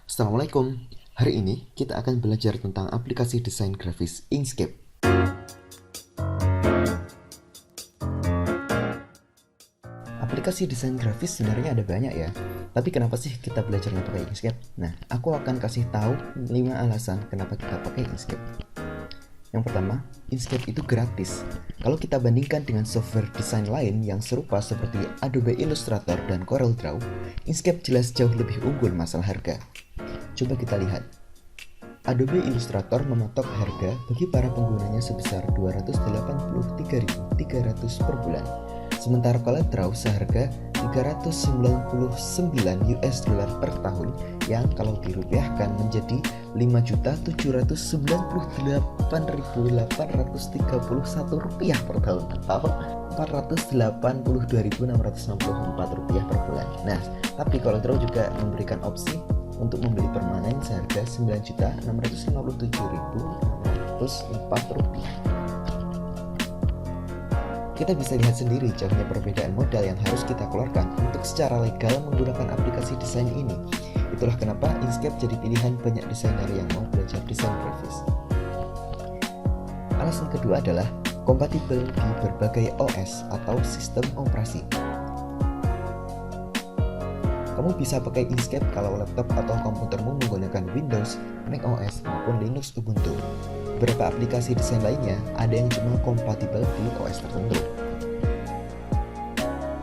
Assalamualaikum. Hari ini kita akan belajar tentang aplikasi desain grafis Inkscape. Aplikasi desain grafis sebenarnya ada banyak ya. Tapi kenapa sih kita belajarnya pakai Inkscape? Nah, aku akan kasih tahu 5 alasan kenapa kita pakai Inkscape. Yang pertama, Inkscape itu gratis. Kalau kita bandingkan dengan software desain lain yang serupa seperti Adobe Illustrator dan CorelDRAW, Inkscape jelas jauh lebih unggul masalah harga. Coba kita lihat. Adobe Illustrator mematok harga bagi para penggunanya sebesar 283.300 per bulan. Sementara CorelDRAW seharga 399 US dollar per tahun yang kalau dirupiahkan menjadi 5.798.831 rupiah per tahun atau 482.664 rupiah per bulan. Nah, tapi CorelDRAW juga memberikan opsi untuk membeli permanen seharga 9.657.604 rupiah. Kita bisa lihat sendiri jauhnya perbedaan modal yang harus kita keluarkan untuk secara legal menggunakan aplikasi desain ini. Itulah kenapa Inkscape jadi pilihan banyak desainer yang mau belajar desain grafis. Alasan kedua adalah kompatibel di berbagai OS atau sistem operasi. Kamu bisa pakai Inkscape kalau laptop atau komputermu menggunakan Windows, macOS, maupun Linux Ubuntu. Beberapa aplikasi desain lainnya ada yang cuma kompatibel di OS tertentu.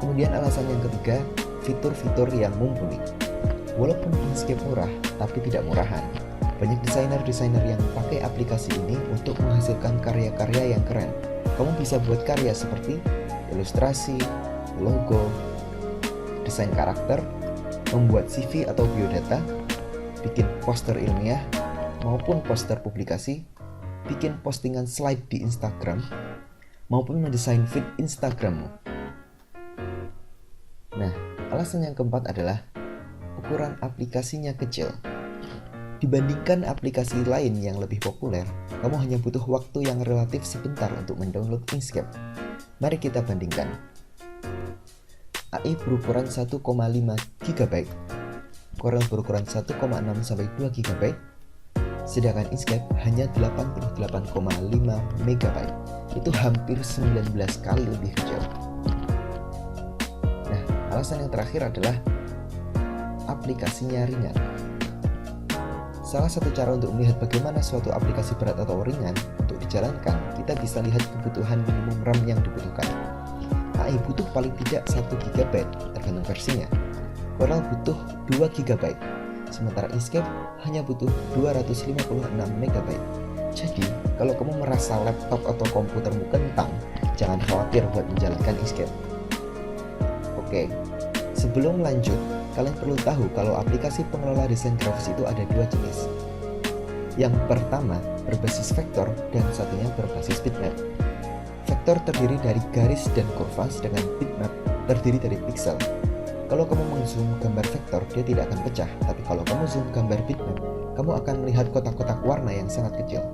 Kemudian alasan yang ketiga, fitur-fitur yang mumpuni. Walaupun Inkscape murah, tapi tidak murahan. Banyak desainer-desainer yang pakai aplikasi ini untuk menghasilkan karya-karya yang keren. Kamu bisa buat karya seperti ilustrasi, logo, desain karakter, membuat CV atau biodata, bikin poster ilmiah, maupun poster publikasi, bikin postingan slide di Instagram, maupun mendesain feed Instagrammu. Nah, alasan yang keempat adalah ukuran aplikasinya kecil. Dibandingkan aplikasi lain yang lebih populer, kamu hanya butuh waktu yang relatif sebentar untuk mendownload Inkscape. Mari kita bandingkan. AI berukuran 1,5 GB, Corel berukuran 1,6 sampai 2 GB, sedangkan Inkscape hanya 88,5 MB. Itu hampir 19 kali lebih kecil. Nah, alasan yang terakhir adalah aplikasinya ringan. Salah satu cara untuk melihat bagaimana suatu aplikasi berat atau ringan untuk dijalankan, kita bisa lihat kebutuhan minimum RAM yang dibutuhkan. AI butuh paling tidak 1 GB tergantung versinya. Corel butuh 2 GB. Sementara Inkscape hanya butuh 256 MB. Jadi, kalau kamu merasa laptop atau komputermu kentang, jangan khawatir buat menjalankan Inkscape. Oke, sebelum lanjut, kalian perlu tahu kalau aplikasi pengelola desain grafis itu ada 2 jenis. Yang pertama, berbasis vektor dan satunya berbasis bitmap. Vektor terdiri dari garis dan kurva, sedangkan bitmap terdiri dari pixel. Kalau kamu mengzoom gambar vektor, dia tidak akan pecah, tapi kalau kamu zoom gambar bitmap, kamu akan melihat kotak-kotak warna yang sangat kecil.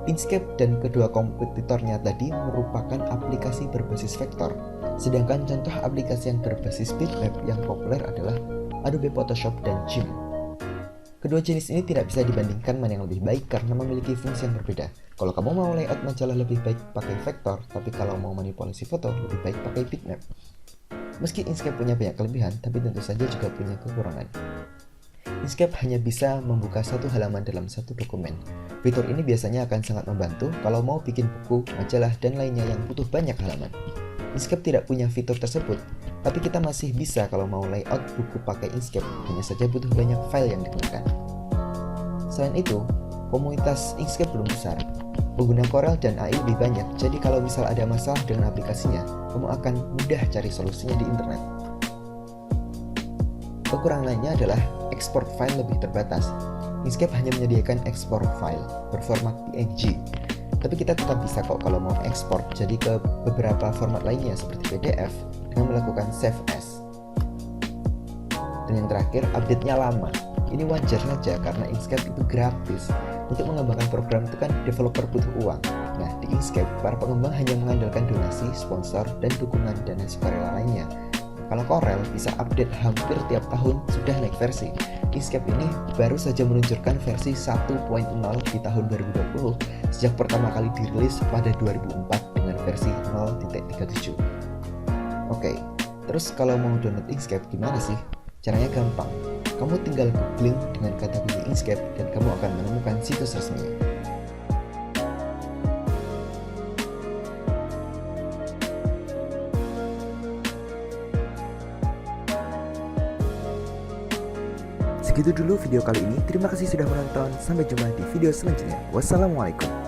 Inkscape dan kedua kompetitornya tadi merupakan aplikasi berbasis vektor, sedangkan contoh aplikasi yang berbasis bitmap yang populer adalah Adobe Photoshop dan GIMP. Kedua jenis ini tidak bisa dibandingkan mana yang lebih baik karena memiliki fungsi yang berbeda. Kalau kamu mau layout majalah lebih baik pakai vektor, tapi kalau mau manipulasi foto lebih baik pakai bitmap. Meski Inkscape punya banyak kelebihan, tapi tentu saja juga punya kekurangan. Inkscape hanya bisa membuka satu halaman dalam satu dokumen. Fitur ini biasanya akan sangat membantu kalau mau bikin buku, majalah, dan lainnya yang butuh banyak halaman. Inkscape tidak punya fitur tersebut, tapi kita masih bisa kalau mau layout buku pakai Inkscape, hanya saja butuh banyak file yang digunakan. Selain itu, komunitas Inkscape belum besar. Pengguna Corel dan AI lebih banyak, jadi kalau misal ada masalah dengan aplikasinya, kamu akan mudah cari solusinya di internet. Kekurangan lainnya adalah ekspor file lebih terbatas. Inkscape hanya menyediakan ekspor file berformat PNG, tapi kita tetap bisa kok kalau mau ekspor jadi ke beberapa format lainnya seperti PDF dengan melakukan save as. Dan yang terakhir, update-nya lama. Ini wajar saja karena Inkscape itu gratis. Untuk mengembangkan program itu kan developer butuh uang. Nah, di Inkscape, para pengembang hanya mengandalkan donasi, sponsor, dan dukungan dana sukarela lainnya. Kalau Corel bisa update hampir tiap tahun, sudah naik versi. Inkscape ini baru saja meluncurkan versi 1.0 di tahun 2020 sejak pertama kali dirilis pada 2004 dengan versi 0.37. Oke, terus kalau mau download Inkscape gimana sih? Caranya gampang. Kamu tinggal googling dengan kata kunci Inkscape dan kamu akan menemukan situs resminya. Segitu dulu video kali ini. Terima kasih sudah menonton. Sampai jumpa di video selanjutnya. Wassalamualaikum.